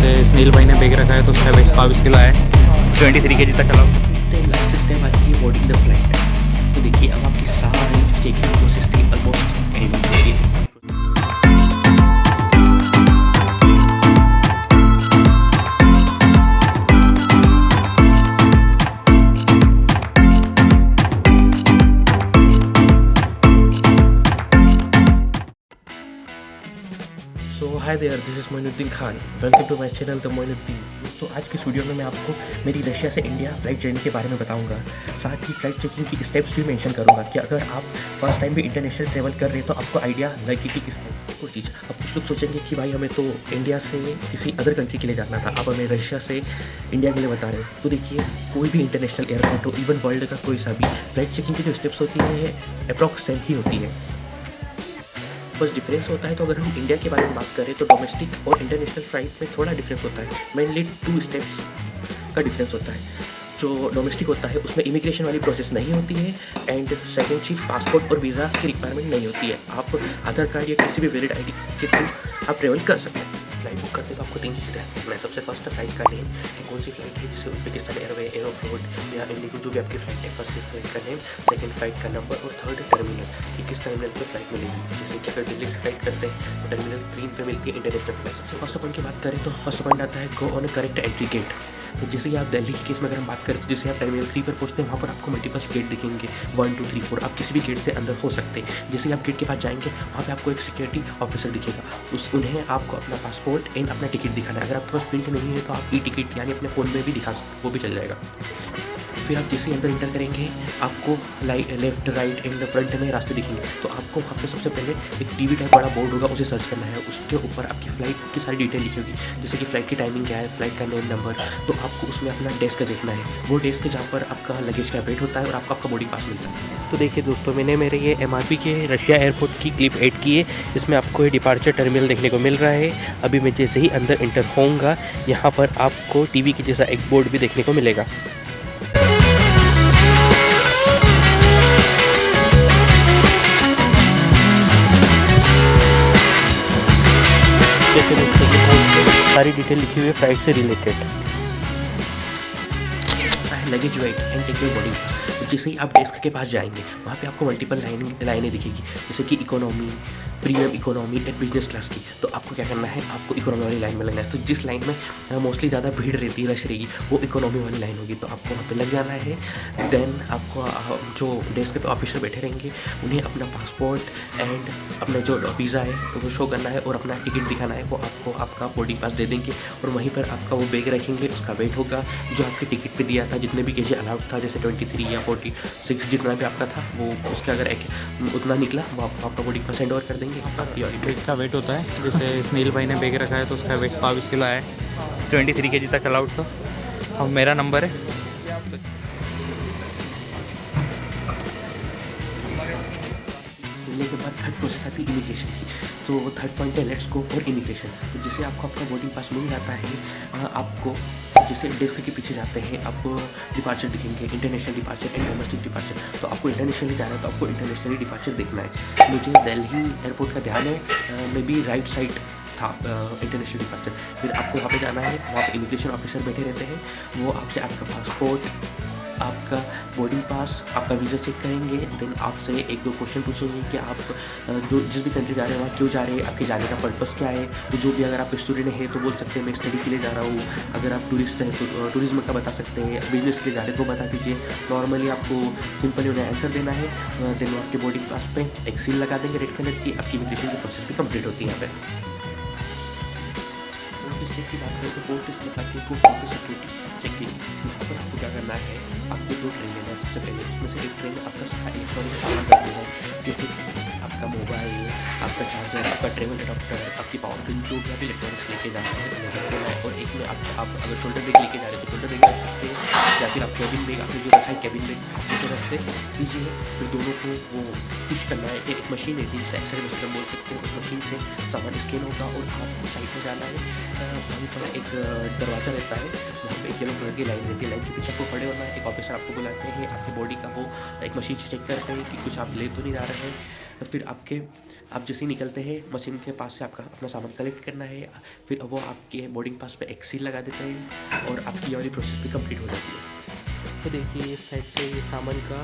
जैसे स्नील भाई ने बेच रखा है तो उसका वेट 22 किलो है, 23 kg तक अलाउ। लास्ट स्टेप आती है बोर्डिंग द फ्लाइट। तो देखिए अब आपकी सारी चेकिंग प्रोसेस थी ऑलमोस्ट एंड हो चुकी है। So hi there, this is Moinuddin Khan. Welcome to my channel the Moinuddin. दोस्तों आज की इस वीडियो में मैं आपको मेरी रशिया से इंडिया फ़्लाइट जर्नी के बारे में बताऊंगा। साथ ही फ़्लाइट चेकिंग की स्टेप्स भी मेंशन करूंगा कि अगर आप फर्स्ट टाइम भी इंटरनेशनल ट्रैवल कर रहे हैं तो आपको आइडिया लगे कि किस टाइप को चीज़। अब कुछ लोग सोचेंगे कि भाई हमें तो इंडिया से किसी अदर कंट्री के लिए जाना था, अब हमें रशिया से इंडिया के लिए बता रहे हैं। तो देखिए कोई भी इंटरनेशनल एयरपोर्ट हो, इवन वर्ल्ड का कोई सा भी, फ़्लाइट चेकिंग की जो स्टेप्स होती हैं ये अप्रॉक्स सेम ही होती है। बस डिफरेंस होता है। तो अगर हम इंडिया के बारे में बात करें तो डोमेस्टिक और इंटरनेशनल फ्लाइट में थोड़ा डिफरेंस होता है। मेनली 2 स्टेप्स का डिफरेंस होता है। जो डोमेस्टिक होता है उसमें इमिग्रेशन वाली प्रोसेस नहीं होती है एंड सेकेंड चीज़ पासपोर्ट और वीज़ा की रिक्वायरमेंट नहीं होती है। आप आधार कार्ड या किसी भी वैलिड आईडी के थ्रू आप ट्रेवल कर सकते हैं। फ्लाइट बुक करते तो आपको 3 चीज़ें हैं। सबसे फर्स्ट फ्लाइट का नेम कि कौन सी फ्लाइट है, जैसे उज़्बेकिस्तान एयरवे, एरोफ्लोट या इंडिगो, जो भी आपकी फ्लाइट है। फर्स्ट फ्लाइट का नेम, सेकंड फ्लाइट का नंबर और थर्ड टर्मिनल कि किस टर्मिनल पर फ्लाइट मिलेगी। जैसे कि अगर दिल्ली से फ्लाइट करते हैं तो टर्मिनल 3 पे मिलती है इंटरनेशनल फ्लाइट। सबसे फर्स्ट पॉइंट की बात करें तो फर्स्ट पॉइंट आता है go on a correct entry gate. तो जैसे ही आप दिल्ली के केस में अगर हम बात करें तो जैसे आप टर्मिनल 3 पर पहुंचते हैं वहाँ पर आपको मल्टीपल गेट दिखेंगे, 1 2 3 4। आप किसी भी गेट से अंदर हो सकते हैं। जैसे ही आप गेट के पास जाएंगे वहाँ पे आपको एक सिक्योरिटी ऑफिसर दिखेगा। उन्हें आपको अपना पासपोर्ट एंड अपना टिकट दिखाना है। अगर आपके पास प्रिंट नहीं है तो आप ई टिकट यानी अपने फ़ोन में भी दिखा सकते, वो भी चल जाएगा। फिर आप जैसे अंदर इंटर करेंगे आपको लेफ्ट राइट एंड फ्रंट में रास्ते दिखेंगे। तो आपको वहाँ पे सबसे पहले एक टीवी टाइप बड़ा बोर्ड होगा, उसे सर्च करना है। उसके ऊपर आपकी फ़्लाइट की सारी डिटेल लिखी होगी, जैसे कि फ़्लाइट की टाइमिंग क्या है, फ़्लाइट का नेम नंबर। तो आपको उसमें अपना डेस्क देखना है, वो डेस्क जहाँ पर आपका लगेज का वेट होता है और आपको आपका बोर्डिंग पास मिलता है। तो देखिए दोस्तों, मैंने मेरे ये MRP के रशिया एयरपोर्ट की क्लिप ऐड की है। इसमें आपको ये डिपार्चर टर्मिनल देखने को मिल रहा है। अभी मैं जैसे ही अंदर इंटर होऊंगा यहाँ पर आपको टीवी के जैसा एक बोर्ड भी देखने को मिलेगा। देखिए दोस्तों, सारी डिटेल लिखी हुई है फ्लाइट से related. Luggage weight and take your body. जैसे ही आप डेस्क के पास जाएंगे वहाँ पे आपको मल्टीपल लाइनें दिखेगी, जैसे कि economy, premium economy and business class की। तो आपको क्या करना है, आपको इकोनॉमी वाली लाइन में लगना है। तो जिस लाइन में मोस्टली ज़्यादा भीड़ रहती है, रश रहेगी, वो इकोनॉमी वाली लाइन होगी, तो आपको वहाँ पे लग जाना है। देन आपको जो डेस्क पे ऑफिसर बैठे रहेंगे उन्हें अपना पासपोर्ट एंड अपना जो वीज़ा है वो शो करना है और अपना टिकट दिखाना है। वो आपको आपका बोर्डिंग पास दे देंगे और वहीं पर आपका वो बैग रखेंगे। उसका वेट होगा जो आपके टिकट पे दिया था, जितने भी केजी अलाउड था, जैसे 23 या 46 जितना भी आपका था, वो उसके अगर उतना निकला वो आपका बोर्डिंग पास सेंड ओवर कर देंगे। आपकी वेट का वेट होता है, जैसे स्नील भाई ने बेच रखा है तो उसका वेट 22 किलो है, 23 kg तक अलाउड। तो अब मेरा नंबर है। मिलने के बाद थर्ड प्रोसेस आती है इमिग्रेशन की। तो थर्ड पॉइंट है लेट्स गो फॉर इमिग्रेशन। तो जैसे आपको आपका बोर्डिंग पास मिल जाता है, आपको जैसे डेस्क के पीछे जाते हैं आपको डिपार्चर दिखेंगे, international departure and domestic departure. तो आपको इंटरनेशनली जाना है तो आपको इंटरनेशनली डिपार्चर देखना है। मुझे दिल्ली एयरपोर्ट का ध्यान है, मे बी राइट साइड था इंटरनेशनल डिपार्चर। फिर आपको वहाँ पे जाना है, वहाँ पे इमिग्रेशन ऑफिसर बैठे रहते हैं। वो आपसे आपका पासपोर्ट, आपका बोर्डिंग पास, आपका वीज़ा चेक करेंगे। देन आपसे 1-2 क्वेश्चन पूछेंगे कि आप जो जिस भी कंट्री जा रहे हैं वहाँ क्यों जा रहे हैं, आपके जाने का पर्पस क्या है। तो जो भी अगर आप स्टूडेंट हैं तो बोल सकते हैं मैं स्टडी के लिए जा रहा हूँ। अगर आप टूरिस्ट हैं तो टूरिज्म का बता सकते हैं। बिजनेस के लिए जा रहे हैं तो बता दीजिए। नॉर्मली आपको सिंपली उन्हें आंसर देना है। देन वो आपके बोर्डिंग पास पे एक सील लगा देंगे रेड कलर की। आपकी इमिग्रेशन की प्रोसेस भी कंप्लीट होती है यहाँ पर। की बात करें तो पोर्ट सिक्योरिटी चेकिंग। यहाँ पर आपको क्या करना है, आपको 2 ट्रेन लेना है। सबसे पहले उसमें से एक ट्रेन आपका इलेक्ट्रॉनिक सामान रखना है, जैसे आपका मोबाइल, आपका चार्जर, आपका ट्रेवल अडॉप्टर, आपकी पावर बैंक, जो भी आप इलेक्ट्रॉनिक्स लेके जा रहे हैं उन्हें रख देना है। और एक में आप अगर शोल्डर बैग लेके जा रहे हैं तो शोल्डर बैग रख सकते हैं, या फिर आप कैबिन बैग आपने जो रखा है कैबिन बैग उसे रख दीजिए। फिर दोनों को वो पुश करना है। एक मशीन है जिसे एक्सरे मशीन बोल सकते हैं, उस मशीन से सामान स्कैन होगा और आपको साइड में जाना है। वहीं पर एक दरवाज़ा रहता है, वहाँ पे एक येलो कलर की लाइन रहती है। लाइन के पीछे आपको खड़े होना है। एक ऑफिसर आपको बुलाते हैं, आपकी बॉडी का वो एक मशीन से चेक करते हैं कि कुछ आप ले तो नहीं जा रहे हैं। फिर आपके आप जैसे ही निकलते हैं मशीन के पास से आपका अपना सामान कलेक्ट करना है, फिर वो आपके बोर्डिंग पास पे एक सील लगा देते हैं और आपकी ये वाली प्रोसेस भी कंप्लीट हो जाती है। तो देखिए इस टाइप से ये सामान का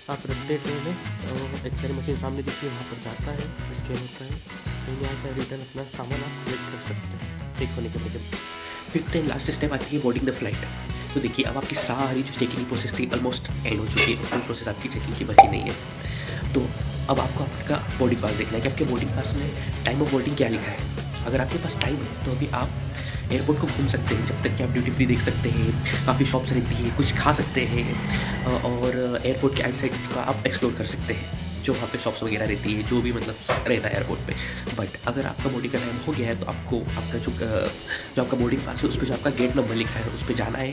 आप रखते ट्रे में और एक्सरे मशीन सामने देखिए वहाँ पर जाता है, स्कैन होता है, तो यहाँ से रिटर्न अपना सामान आप कलेक्ट कर सकते हैं चेक होने के बाद। फिफ्थ एंड लास्ट स्टेप आती है बोर्डिंग द फ्लाइट। तो देखिए अब आपकी सारी जो चेकिंग प्रोसेस थी ऑलमोस्ट एंड हो चुकी है, कोई प्रोसेस आपकी चेकिंग की बची नहीं है। तो अब आपको आपका बोर्डिंग पास देखना है कि आपके बोर्डिंग पास में टाइम ऑफ बोर्डिंग क्या लिखा है। अगर आपके पास टाइम है तो अभी आप एयरपोर्ट को घूम सकते हैं, जब तक कि आप ड्यूटी फ्री देख सकते हैं, काफ़ी शॉप्स रहती है, कुछ खा सकते हैं और एयरपोर्ट के आउटसाइड का आप एक्सप्लोर कर सकते हैं, जो वहाँ पे शॉप्स वगैरह रहती है, जो भी मतलब रहता है एयरपोर्ट पे। बट अगर आपका बोर्डिंग का टाइम हो गया है तो आपको आपका जो आपका बोर्डिंग पास है उस पर जो आपका गेट नंबर लिखा है उस पर जाना है।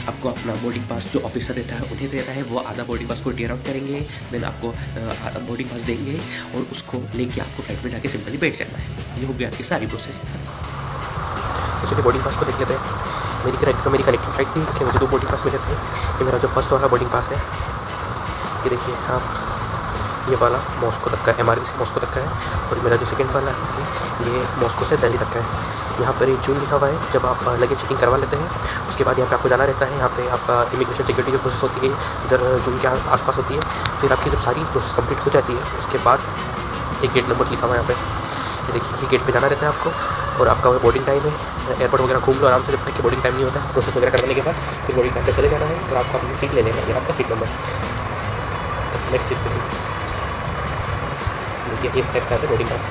आपको अपना बोर्डिंग पास जो ऑफिसर रहता है उन्हें देता है, वो आधा बोर्डिंग पास को टीयर आउट करेंगे, देन आपको बोर्डिंग पास देंगे और उसको लेके आपको फ्लाइट में जाके सिंपली बैठ जाना है। ये हो गया आपकी सारी प्रोसेस। तो चलिए बोर्डिंग पास को देख लेते हैं। मेरी कनेक्टिंग फ्लाइट थी, इसलिए मुझे 2 बोर्डिंग पास मिले थे। ये मेरा जो फर्स्ट वाला बोर्डिंग पास है, ये देखिए आप, ये वाला मॉस्को तक का है, MRV से मॉस्को तक का है, और मेरा जो सेकंड वाला है ये मॉस्को से दिल्ली तक का है। यहाँ पर एक जून लिखा हुआ है। जब आप लगेज चेकिंग करवा लेते हैं उसके बाद यहाँ पे आपको जाना रहता है। यहाँ पे आपका इमिग्रेशन सिक्योरिटी जो प्रोसेस होती है इधर जून के आसपास होती है। फिर आपकी जब सारी प्रोसेस कंप्लीट हो जाती है उसके बाद एक गेट नंबर लिखा हुआ है यहाँ पे, ये देखिए ये गेट पे जाना रहता है आपको, और आपका बोर्डिंग टाइम है। एयरपोर्ट वगैरह घूम लो आराम से, जब तक कि बोर्डिंग टाइम नहीं होता है। प्रोसेस वगैरह करने के बाद फिर बोर्डिंग टाइम पे चले जाना है और आपका अपनी सीट ले लेना है। आपका सीट नंबर नेक्स्ट सीट पे देखिए ये स्टेप्स आते हैं बोर्डिंग पास।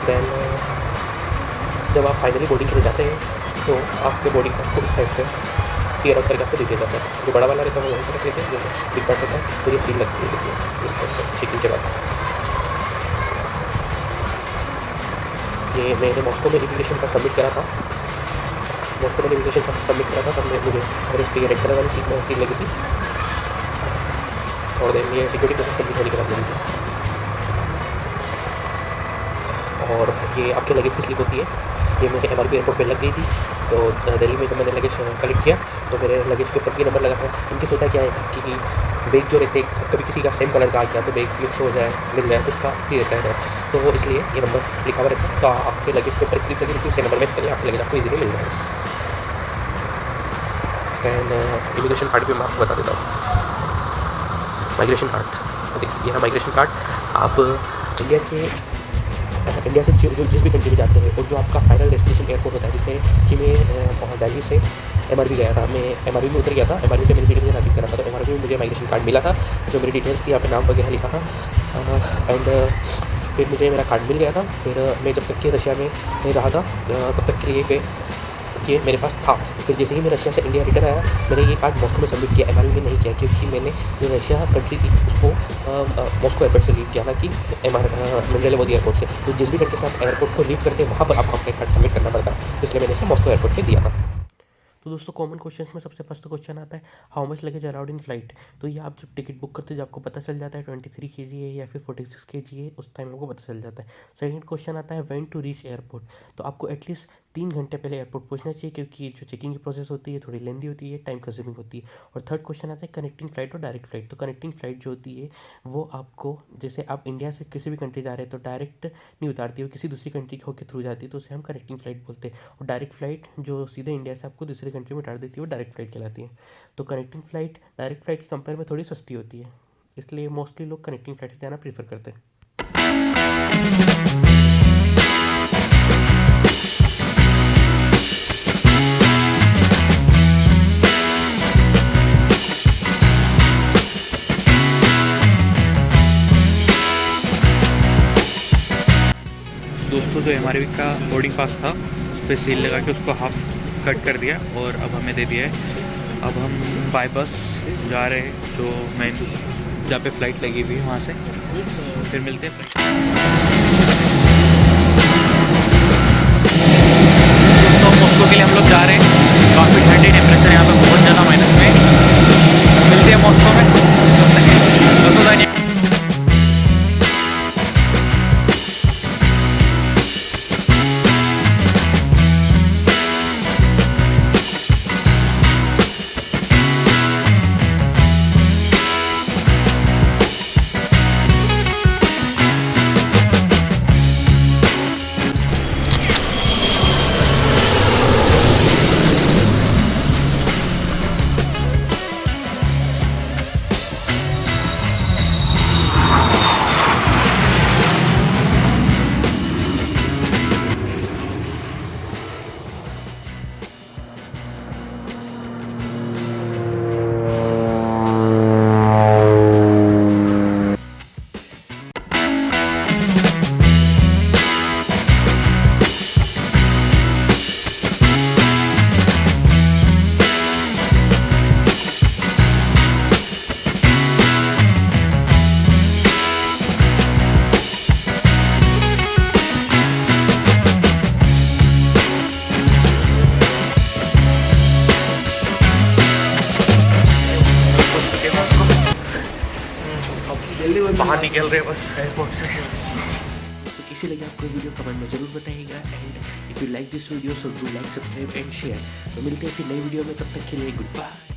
देन जब आप फाइनली बोर्डिंग के लिए जाते हैं तो आपके बोर्डिंग पास को इस टाइप से क्लियर आउट करके आपको दे दिया जाता है। जो बड़ा वाला रहता है वो वहीं पर रख लेते हैं, जो बिग पार्ट रहता है तो ये सील लगती है देखिए इस टाइप से चेकिंग के बाद। ये मैंने मॉस्को में इमिग्रेशन का सबमिट करा था, मॉस्को में इमिग्रेशन सबमिट करा था, तब मुझे मेरे रेड कलर वाली सीट लगी थी। और देन ये सिक्योरिटी प्रोसेस कंप्लीट होने के बाद मिली थी। और ये आपके लगेज की स्लिप होती है, ये मेरे MRV एयरपोर्ट पे लग गई थी। तो दिल्ली में जब मैंने लगेज कलेक्ट किया तो मेरे लगेज के ऊपर ये नंबर लगा था। इनके होता क्या है कि बैग जो रहते हैं कभी किसी का सेम कलर का आ गया तो बैग मिक्स हो जाए मिल जाए तो उसका भी रहता है, तो वो इसलिए ये नंबर लिखा हुआ रहता है। तो आपके लगेज के ऊपर स्लिप लगी रहती है, उससे नंबर मैच करिए आपके लगेज आपको ईजिली मिल जाएगा। एंड इमिग्रेशन कार्ड भी मैं आपको बता देता हूँ। माइग्रेशन कार्ड देखिए, यह माइग्रेशन कार्ड आप इंडिया से जो जिस भी कंट्री में जाते हैं और जो आपका फाइनल डेस्टिनेशन एयरपोर्ट होता है, जैसे कि मैं दिल्ली से MRV गया था, मैं MRV में उतर गया था, MRV से मेरी सीट मुझे नासिक करा था, तो MRV में मुझे माइग्रेशन कार्ड मिला था जो मेरी डिटेल्स थी, यहाँ पे नाम वगैरह लिखा था। एंड फिर मुझे मेरा कार्ड मिल गया था। फिर मैं जब तक कि रशिया में नहीं रहा था तब तक के लिए ये मेरे पास था। फिर जैसे ही मैं रशिया से इंडिया रिटर्न आया मैंने ये कार्ड मॉस्को में सबमिट किया, MRV में नहीं किया, क्योंकि मैंने जो रशिया कंट्री थी उसको मॉस्को एयरपोर्ट से लीव किया था कि मेंडेलेवोदी एयरपोर्ट से। तो जिस भी कंट्री से आप एयरपोर्ट को लीव करते हैं वहाँ पर आपको अपना कार्ड सबमिट करना पड़ता है, इसलिए मैंने इसे मॉस्को एयरपोर्ट पर दिया था। तो दोस्तों कॉमन क्वेश्चंस में सबसे फर्स्ट क्वेश्चन आता है how much luggage allowed in flight. तो ये आप जब टिकट बुक करते हो जब आपको पता चल जाता है 23 kg है या फिर 46 kg है, उस टाइम आपको पता चल जाता है। सेकंड क्वेश्चन आता है व्हेन टू रीच एयरपोर्ट। तो आपको एटलीस्ट 3 घंटे पहले एयरपोर्ट पहुंचना चाहिए, क्योंकि जो चेकिंग की प्रोसेस होती है थोड़ी लेंदी होती है, टाइम कंज्यूमिंग होती है। और थर्ड क्वेश्चन आता है कनेक्टिंग फ्लाइट और डायरेक्ट फ्लाइट। तो कनेक्टिंग फ्लाइट जो होती है वो आपको, जैसे आप इंडिया से किसी भी कंट्री जा रहे हैं तो डायरेक्ट नहीं उतारती, वो किसी दूसरी कंट्री के होकर थ्रू जाती है, तो उसे हम कनेक्टिंग फ्लाइट बोलते हैं। और डायरेक्ट फ्लाइट जो सीधे इंडिया से आपको दूसरी कंट्री में उतार देती है वो डायरेक्ट फ्लाइट कहलाती है। तो कनेक्टिंग फ्लाइट डायरेक्ट फ्लाइट के कंपेयर में थोड़ी सस्ती होती है, इसलिए मोस्टली लोग कनेक्टिंग फ्लाइट से जाना प्रीफर करते हैं। दोस्तों जो MRV का बोर्डिंग पास था उस पर सील लगा के उसको हाफ कट कर दिया और अब हमें दे दिया है। अब हम बाय बस जा रहे हैं जो मेन जहाँ पे फ़्लाइट लगी हुई है वहाँ से, फिर मिलते हैं। तो मॉस्को के लिए हम लोग जा रहे हैं, काफ़ी ठंडी टेम्परेचर यहाँ पे, बहुत ज़्यादा माइनस में। मिलते हैं मॉस्को में। बाहर निकल रहे बस एयरपोर्ट से। तो कैसी लगी आपको वीडियो कमेंट में जरूर बताइएगा। And if you like this video so do like, subscribe and share. तो मिलते हैं फिर नई वीडियो में, तब तक के लिए गुड बाय।